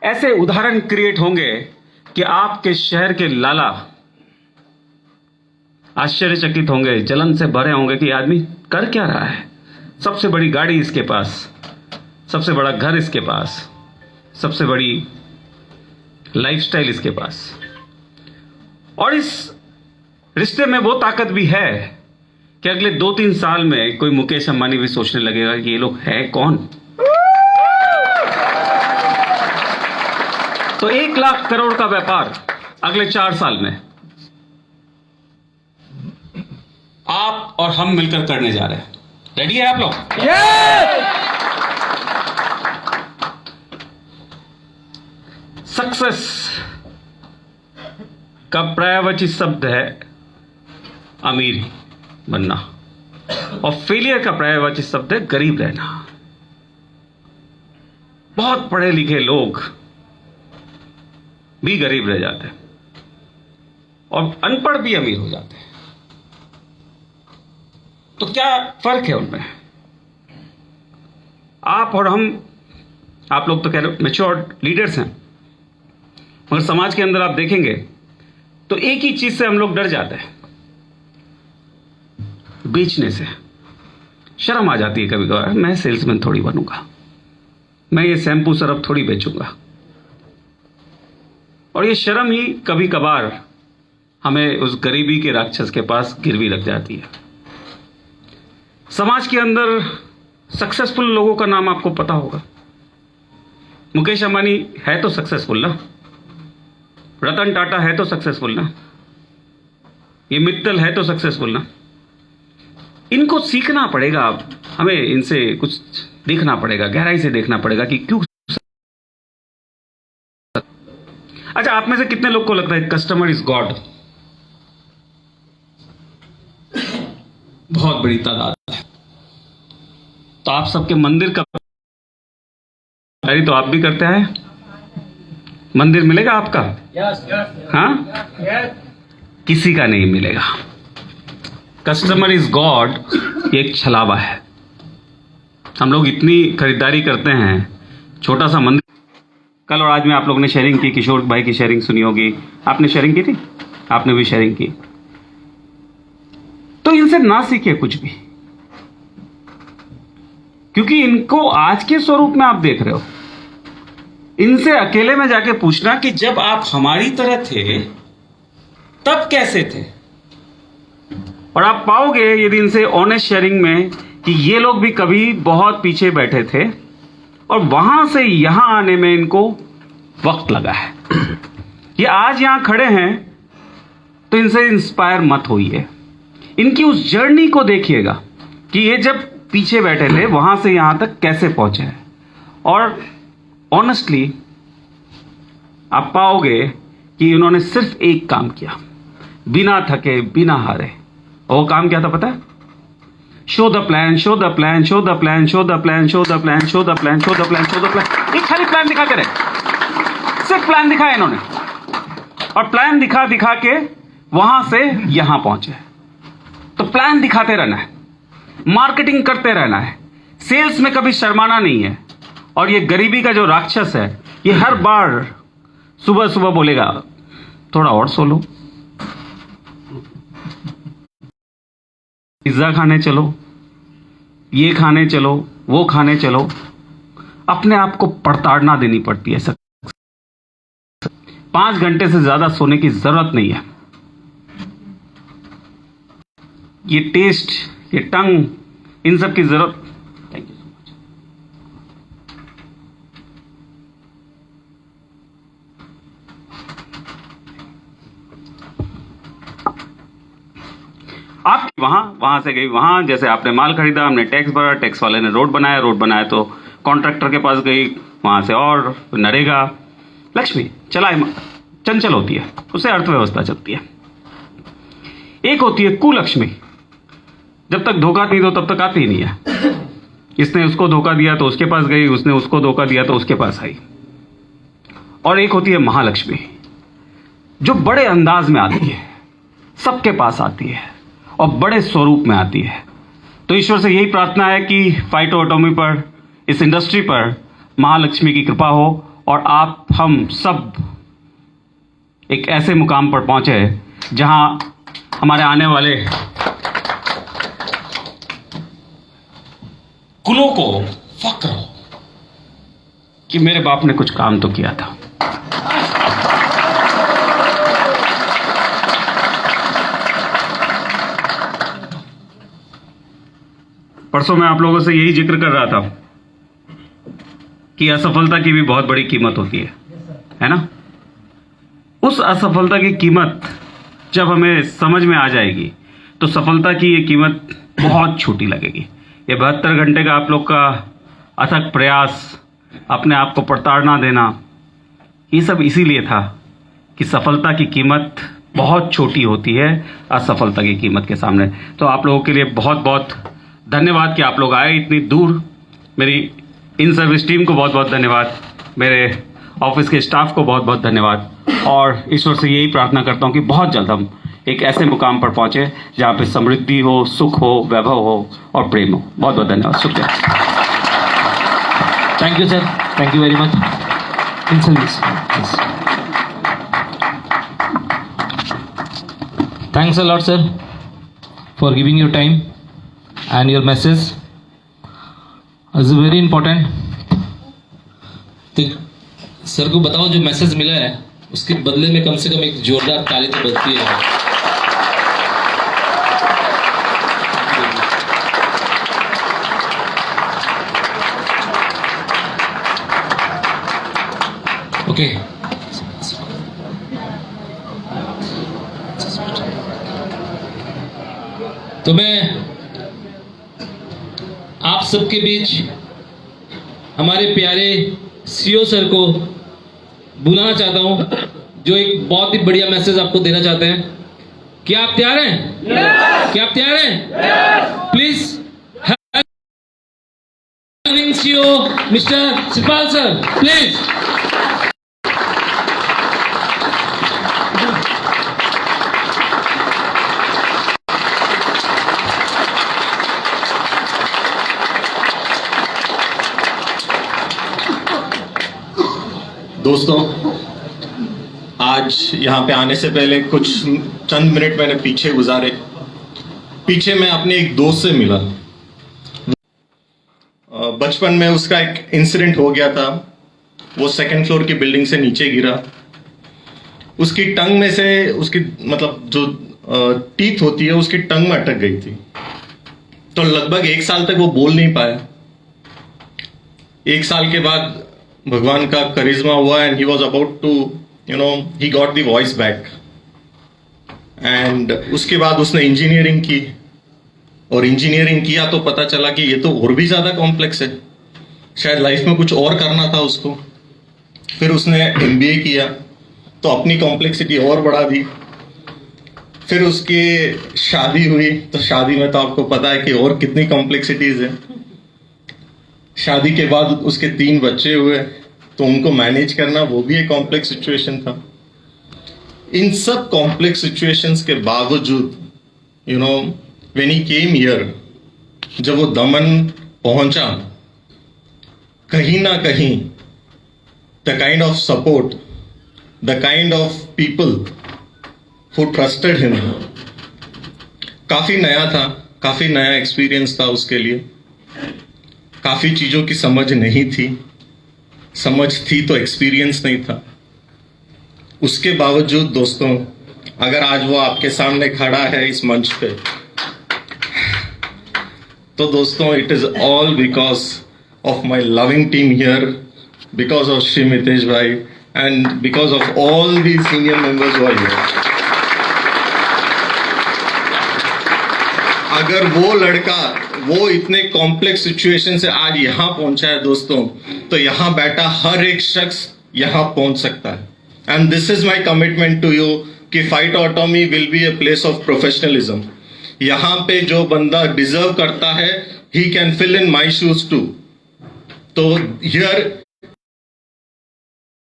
ऐसे उदाहरण क्रिएट होंगे कि आपके शहर के लाला आश्चर्यचकित होंगे, जलन से भरे होंगे कि आदमी कर क्या रहा है। सबसे बड़ी गाड़ी इसके पास, सबसे बड़ा घर इसके पास, सबसे बड़ी लाइफस्टाइल इसके पास, और इस रिश्ते में वो ताकत भी है कि अगले 2-3 साल में कोई मुकेश अंबानी भी सोचने लगेगा कि ये लोग है कौन। तो 1 लाख करोड़ का व्यापार अगले 4 साल में आप और हम मिलकर करने जा रहे हैं। रेडी है आप लोग? सक्सेस का पर्यायवाची शब्द है अमीर बनना, और फेलियर का पर्यायवाची शब्द है गरीब रहना। बहुत पढ़े लिखे लोग भी गरीब रह जाते हैं और अनपढ़ भी अमीर हो जाते हैं। तो क्या फर्क है उनमें? आप और हम, आप लोग तो कह रहे मैच्योर्ड लीडर्स हैं, मगर समाज के अंदर आप देखेंगे तो एक ही चीज से हम लोग डर जाते हैं, बेचने से। शर्म आ जाती है कभी कभार, मैं सेल्समैन थोड़ी बनूंगा, मैं ये शैम्पू सरफ थोड़ी बेचूंगा। और ये शर्म ही कभी कभार हमें उस गरीबी के राक्षस के पास गिरवी लग जाती है। समाज के अंदर सक्सेसफुल लोगों का नाम आपको पता होगा। मुकेश अंबानी है तो सक्सेसफुल ना, रतन टाटा है तो सक्सेसफुल ना, ये मित्तल है तो सक्सेसफुल ना। इनको सीखना पड़ेगा, हमें इनसे कुछ देखना पड़ेगा, गहराई से देखना पड़ेगा कि क्यों। अच्छा, आप में से कितने लोग को लगता है कस्टमर इज गॉड? बहुत बड़ी तादाद है। तो आप सबके मंदिर का तैयारी तो आप भी करते हैं। मंदिर मिलेगा आपका? हाँ, किसी का नहीं मिलेगा। कस्टमर इज गॉड एक छलावा है। हम लोग इतनी खरीदारी करते हैं, छोटा सा मंदिर। कल और आज में आप लोगों ने शेयरिंग की, किशोर भाई की शेयरिंग सुनी होगी। आपने शेयरिंग की थी? आपने भी शेयरिंग की। तो इनसे ना सीखिए कुछ भी, क्योंकि इनको आज के स्वरूप में आप देख रहे हो। इनसे अकेले में जाके पूछना कि जब आप हमारी तरह थे तब कैसे थे, और आप पाओगे यदि इनसे ऑनेस्ट शेयरिंग में कि ये लोग भी कभी बहुत पीछे बैठे थे और वहां से यहां आने में इनको वक्त लगा है। ये आज यहां खड़े हैं तो इनसे इंस्पायर मत होइए, इनकी उस जर्नी को देखिएगा कि ये जब पीछे बैठे थे वहां से यहां तक कैसे पहुंचे हैं। और ऑनेस्टली आप पाओगे कि इन्होंने सिर्फ एक काम किया, बिना थके बिना हारे। और वो काम क्या था पता है? Show the plan, show the plan, show the plan, show the plan, show the plan, show the plan, show the plan, show the plan. एक खाली प्लान दिखाते रहे, सिर्फ प्लान दिखाया इन्होंने, और प्लान दिखा दिखा के वहां से यहां पहुंचे। तो प्लान दिखाते रहना है, मार्केटिंग करते रहना है, सेल्स में कभी शर्माना नहीं है। और ये गरीबी का जो राक्षस है, ये हर बार सुबह सुबह बोलेगा थोड़ा और सो लो, पिज्जा खाने चलो, ये खाने चलो, वो खाने चलो। अपने आप को पड़ताड़ना देनी पड़ती है। 5 घंटे से ज्यादा सोने की जरूरत नहीं है। ये टेस्ट, ये टंग, इन सब की जरूरत। Thank you so much. आप वहां से गई वहां, जैसे आपने माल खरीदा, हमने टैक्स भरा, टैक्स वाले ने रोड बनाया तो कॉन्ट्रैक्टर के पास गई, वहां से और नरेगा। लक्ष्मी चंचल होती है, उससे अर्थव्यवस्था चलती है। एक होती है कुलक्ष्मी, जब तक धोखा नहीं दो तब तक आती ही नहीं है। इसने उसको धोखा दिया तो उसके पास गई, उसने उसको धोखा दिया तो उसके पास आई। और एक होती है महालक्ष्मी, जो बड़े अंदाज में आती है, सबके पास आती है और बड़े स्वरूप में आती है। तो ईश्वर से यही प्रार्थना है कि फाइटो एटॉमी पर, इस इंडस्ट्री पर महालक्ष्मी की कृपा हो और आप हम सब एक ऐसे मुकाम पर पहुंचे जहां हमारे आने वाले कुलों को फक्र हो कि मेरे बाप ने कुछ काम तो किया था। परसों मैं आप लोगों से यही जिक्र कर रहा था कि असफलता की भी बहुत बड़ी कीमत होती है ना? उस असफलता की कीमत जब हमें समझ में आ जाएगी तो सफलता की ये कीमत बहुत छोटी लगेगी। ये 72 घंटे का आप लोग का अथक प्रयास, अपने आप को प्रताड़ना देना, ये सब इसीलिए था कि सफलता की कीमत बहुत छोटी होती है असफलता की कीमत के सामने। तो आप लोगों के लिए बहुत बहुत धन्यवाद कि आप लोग आए इतनी दूर। मेरी इन सर्विस टीम को बहुत बहुत धन्यवाद, मेरे ऑफिस के स्टाफ को बहुत बहुत धन्यवाद, और ईश्वर से यही प्रार्थना करता हूँ कि बहुत जल्द हम एक ऐसे मुकाम पर पहुँचे जहाँ पे समृद्धि हो, सुख हो, वैभव हो और प्रेम हो। बहुत बहुत धन्यवाद, शुक्रिया। Thank you sir, thank you very much. In service, thanks a lot sir for giving your time and your message is very important। तो सर को बताओ जो मैसेज मिला है उसके बदले में कम से कम एक जोरदार ताली तो बजती है। ओके, तो मैं आप सबके बीच हमारे प्यारे सीओ सर को बुलाना चाहता हूं, जो एक बहुत ही बढ़िया मैसेज आपको देना चाहते हैं। क्या आप तैयार हैं? क्या आप तैयार हैं? Please CO mister Shivpal sir, please. दोस्तों, आज यहाँ पे आने से पहले कुछ चंद मिनट मैंने पीछे गुजारे। पीछे मैं अपने एक दोस्त से मिला। बचपन में उसका एक इंसिडेंट हो गया था। वो 2nd फ्लोर की बिल्डिंग से नीचे गिरा। उसकी टंग में से उसकी मतलब जो टीथ होती है उसकी टंग में अटक गई थी, तो लगभग 1 साल तक वो बोल नहीं पाया। 1 साल के बाद भगवान का करिश्मा हुआ and he was about to he got the voice back. And उसके बाद उसने इंजीनियरिंग की, और इंजीनियरिंग किया तो पता चला कि ये तो और भी ज्यादा कॉम्प्लेक्स है, शायद लाइफ में कुछ और करना था उसको। फिर उसने MBA किया तो अपनी कॉम्प्लेक्सिटी और बढ़ा दी। फिर उसकी शादी हुई, तो शादी में तो आपको पता है कि और कितनी कॉम्प्लेक्सिटीज है। शादी के बाद उसके 3 बच्चे हुए, तो उनको मैनेज करना वो भी एक कॉम्प्लेक्स सिचुएशन था। इन सब कॉम्प्लेक्स सिचुएशंस के बावजूद व्हेन ही केम हियर, जब वो दमन पहुंचा, कहीं ना कहीं the kind of support, the kind of people who trusted him, काफी नया था, काफी नया एक्सपीरियंस था उसके लिए। काफी चीजों की समझ नहीं थी, समझ थी तो एक्सपीरियंस नहीं था। उसके बावजूद दोस्तों, अगर आज वो आपके सामने खड़ा है इस मंच पे, तो दोस्तों it is all because of my loving team here, because of Shri Mitesh भाई and because of all the senior members who are here. अगर वो लड़का वो इतने कॉम्प्लेक्स सिचुएशन से आज यहां पहुंचा है दोस्तों, तो यहां बैठा हर एक शख्स यहां पहुंच सकता है। And this is my commitment to you कि फाइट ऑटोमी will be a place of professionalism. यहां पे जो बंदा डिजर्व करता है, he can fill in my shoes too. तो here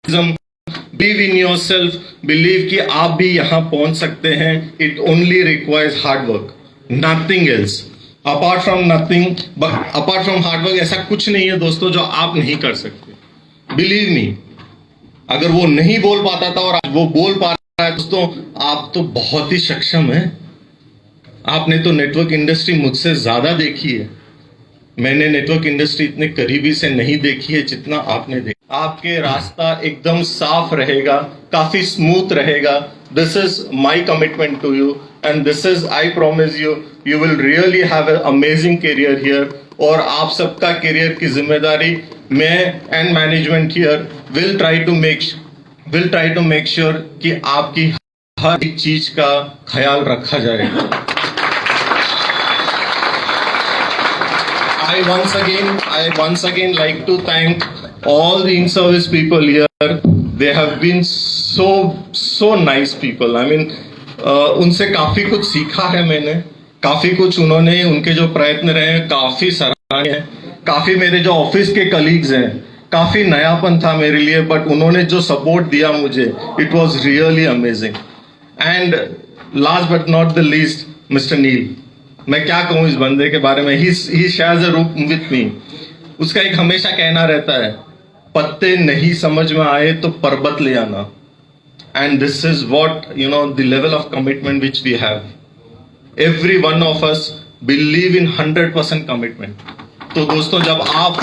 believe in yourself, believe कि आप भी यहां पहुंच सकते हैं। It only requires hard work, nothing else. Apart from nothing, apart from hard work ऐसा कुछ नहीं है दोस्तों जो आप नहीं कर सकते। बिलीव मी, अगर वो नहीं बोल पाता था और आज वो बोल पा रहा है, दोस्तों आप तो बहुत ही सक्षम हैं। आपने तो नेटवर्क इंडस्ट्री मुझसे ज्यादा देखी है। मैंने नेटवर्क इंडस्ट्री इतने करीबी से नहीं देखी है जितना आपने देखा। आपके रास्ता एकदम साफ रहेगा, काफी स्मूथ रहेगा। This is my commitment to you and this is I promise you, you will really have an amazing career here. और आप सबका करियर की जिम्मेदारी मैं and management here will try to make sure कि आपकी हर एक चीज का ख्याल रखा जाएगा। I once again like to thank all the in-service people here. They have been so nice people. I mean, उनसे काफी कुछ सीखा है मैंने, काफी कुछ उन्होंने, उनके जो प्रयत्न रहे हैं काफी सराहनीय है। काफी मेरे जो ऑफिस के कलीग्स हैं, काफी नयापन था मेरे लिए, बट उन्होंने जो सपोर्ट दिया मुझे, it was really amazing. And last but not the least, mister Neil, मैं क्या कहूं इस बंदे के बारे में। He shares a room with me. उसका एक हमेशा कहना रहता है, पत्ते नहीं समझ में आए तो पर्वत ले आना। And this is what you know the level of commitment which we have. Every one of us believe in 100% commitment. तो दोस्तों जब आप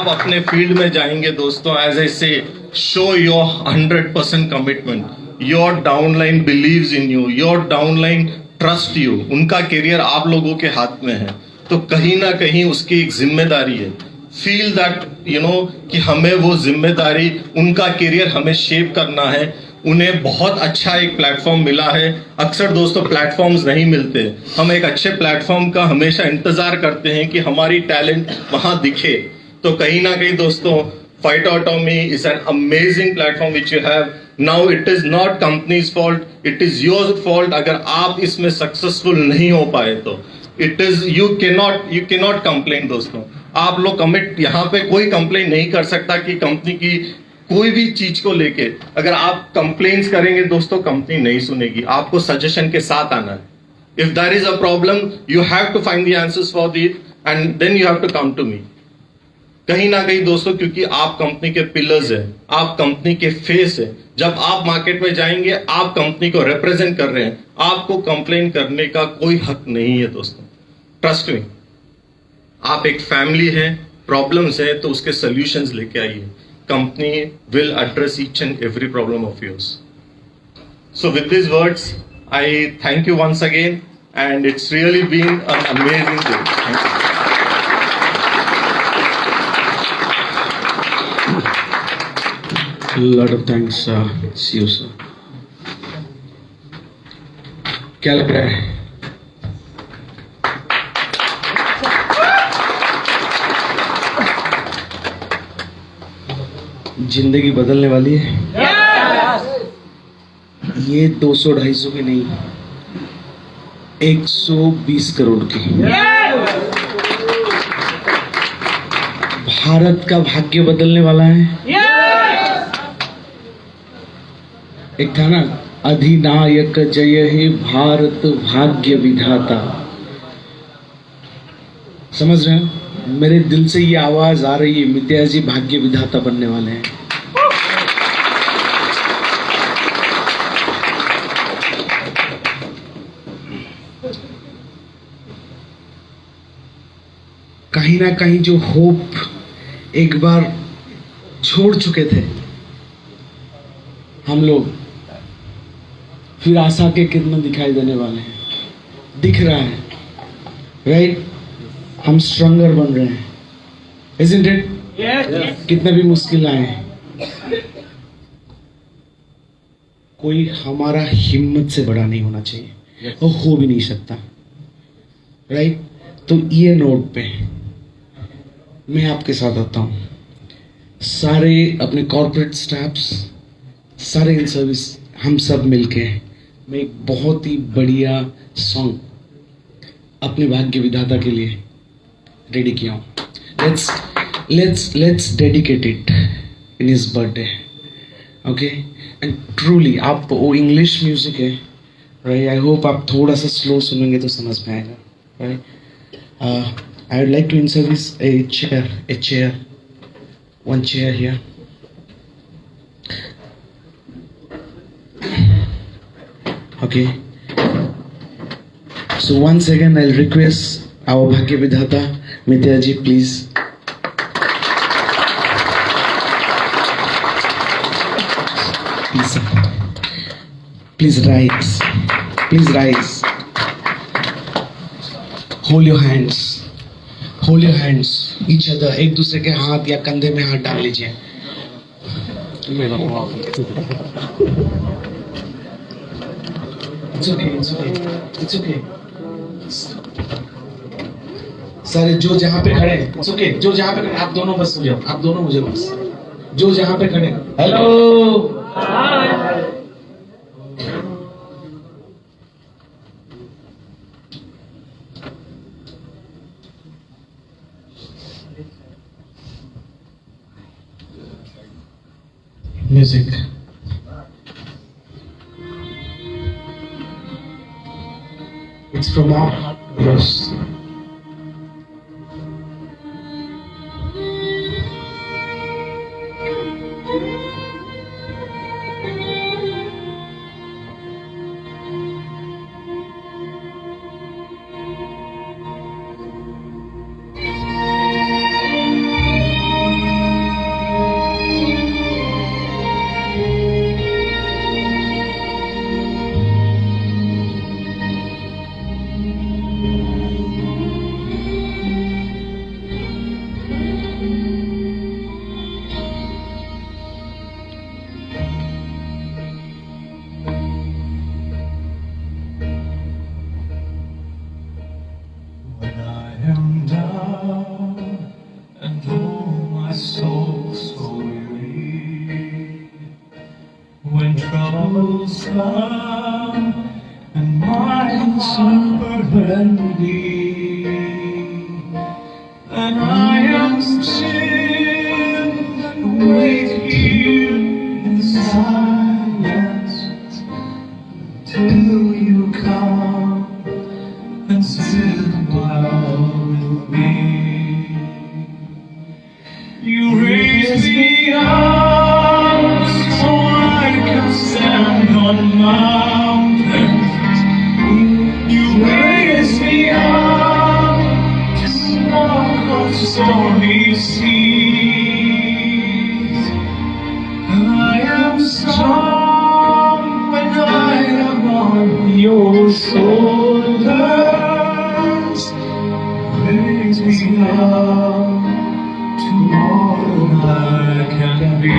अपने फील्ड में जाएंगे दोस्तों, एज आई से, show your 100% commitment. Your downline believes in you, your downline trust you. उनका करियर आप लोगों के हाथ में है, तो कहीं ना कहीं उसकी एक जिम्मेदारी है। फील दैट यू नो कि हमें वो जिम्मेदारी, उनका करियर हमें शेप करना है। उन्हें बहुत अच्छा एक प्लेटफॉर्म मिला है। अक्सर दोस्तों प्लेटफॉर्म्स नहीं मिलते। हम एक अच्छे प्लेटफॉर्म का हमेशा इंतजार करते हैं कि हमारी टैलेंट वहां दिखे। तो कहीं ना कहीं दोस्तों, Fightotomy is an amazing platform which you have. Now it is not company's fault, it is your fault अगर आप इसमें सक्सेसफुल नहीं हो पाए तो। It is you cannot complain दोस्तों। आप लोग कमिट, यहाँ पे कोई कंप्लेन नहीं कर सकता कि कंपनी की कोई भी चीज को लेके अगर आप कंप्लेन्स करेंगे दोस्तों, कंपनी नहीं सुनेगी। आपको सजेशन के साथ आना है। If there is a problem, you have to find the answers for it and then you have to come to me. कहीं ना कहीं दोस्तों, क्योंकि आप कंपनी के पिलर्स हैं, आप कंपनी के फेस हैं। जब आप मार्केट में जाएंगे, आप कंपनी को रिप्रेजेंट कर रहे हैं, आपको कंप्लेन करने का कोई हक नहीं है दोस्तों। ट्रस्ट मी, आप एक फैमिली है, प्रॉब्लम्स है तो उसके सॉल्यूशंस लेके आइए। Company will address each and every problem of yours. So with this words I thank you once again and it's really been an amazing day. Thank you. lot of thanks, CEO sir. क्या लग रहा है? जिंदगी बदलने वाली है। ये 200-250 की नहीं, 120 करोड़ की। भारत का भाग्य बदलने वाला है। एक था ना, अधिनायक जय हे भारत भाग्य विधाता। समझ रहे हो? मेरे दिल से ये आवाज आ रही है, मित्या जी भाग्य विधाता बनने वाले हैं। कहीं ना कहीं जो होप एक बार छोड़ चुके थे हम लोग, फिर आशा के किरण दिखाई देने वाले हैं। दिख रहा है, राइट? हम स्ट्रॉन्गर बन रहे हैं, isn't it? Yes. कितने भी मुश्किल आए, कोई हमारा हिम्मत से बड़ा नहीं होना चाहिए, और हो भी नहीं सकता, राइट? तो ये नोट पे मैं आपके साथ आता हूँ। सारे अपने कॉर्पोरेट स्टाफ्स, सारे इन सर्विस, हम सब मिलके मैं एक बहुत ही बढ़िया सॉन्ग अपने भाग्य विधाता के लिए रेडी किया हूँ। Let's dedicate it in his birthday, okay? And truly आप, वो इंग्लिश म्यूजिक है, राइट? आई होप आप थोड़ा सा स्लो सुनेंगे तो समझ में आएगा, right? I would like to insert this a chair, one chair here. Okay. So once again, I'll request our Bhagya Vidhata, Mithya ji, please. Please rise. Please rise. Hold your hands. Hold your hands. Each other. एक दूसरे के हाथ या कंधे में हाथ डाल लीजिए. It's okay. It's okay. It's okay. सारे जो जहाँ पे खड़े हैं, it's okay. जो जहाँ पे खड़े, आप दोनों बस हो जाओ. आप दोनों मुझे बस. जो जहाँ पे खड़े. Hello. Music. It's from our heart to yours. am down and oh my soul so weary. When troubles come and minds are burdened, and I am still and wait here in silence till you come and sit down with me. You raise me up so I can stand on mountains. You raise me up to walk on stormy seas. I am strong when I am on your shoulders. Raise me up to more than I can be.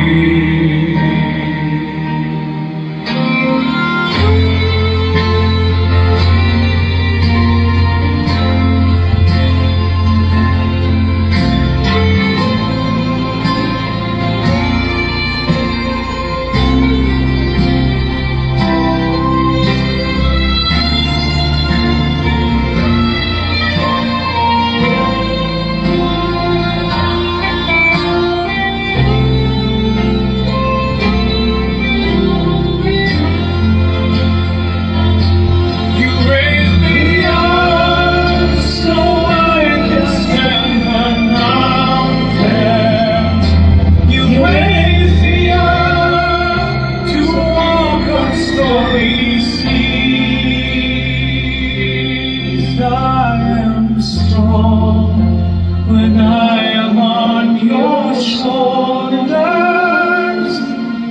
When I am on your shoulders,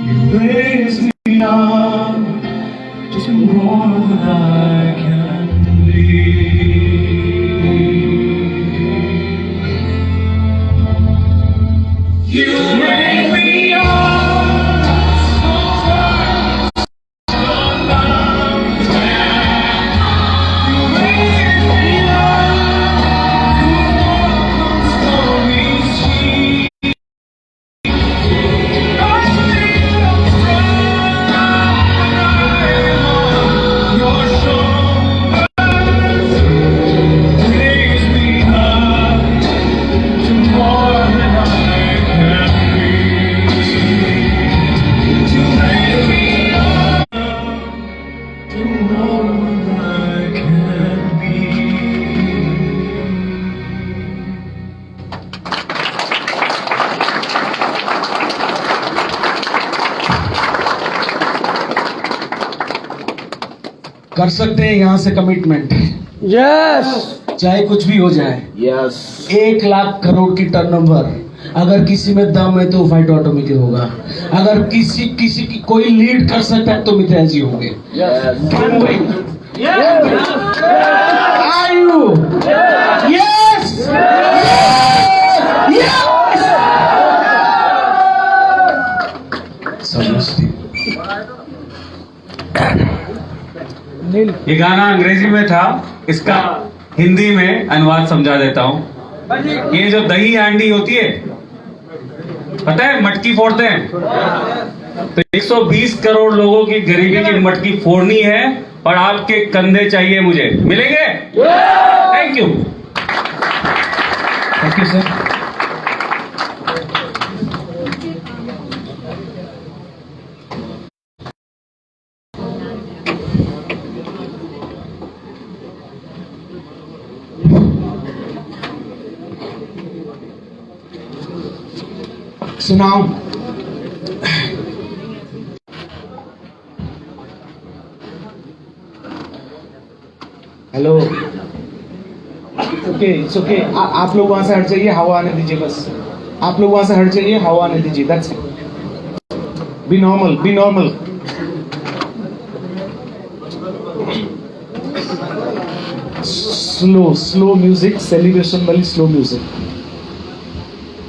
you raise me up to more than I can be. You raise me up so mountain. You raise me up to stormy seas. Raise me up to more than I can be. कर सकते हैं यहाँ से commitment, चाहे कुछ भी हो जाए। 1 लाख करोड़ की टर्नओवर, अगर किसी में दम है तो फाइट ऑटोमेटिक होगा। अगर किसी की कोई लीड कर सकता है तो मित्रा जी होंगे। Can we? Are you? Yes! Yes! समझती। ये गाना अंग्रेजी में था, इसका हिंदी में अनुवाद समझा देता हूँ। ये जो दही हांडी होती है, पता है मटकी फोड़ते हैं, तो 120 करोड़ लोगों की गरीबी की मटकी फोड़नी है और आपके कंधे चाहिए मुझे, मिलेंगे? Thank you. Thank you sir. सुनाओ। Hello, it's okay. आप लोग वहां से हट जाइए, हवा आने दीजिए बस। आप लोग वहां से हट जाइए, हवा आने दीजिए, that's it. B normal, B normal. Slow music, celebration वाली स्लो म्यूजिक।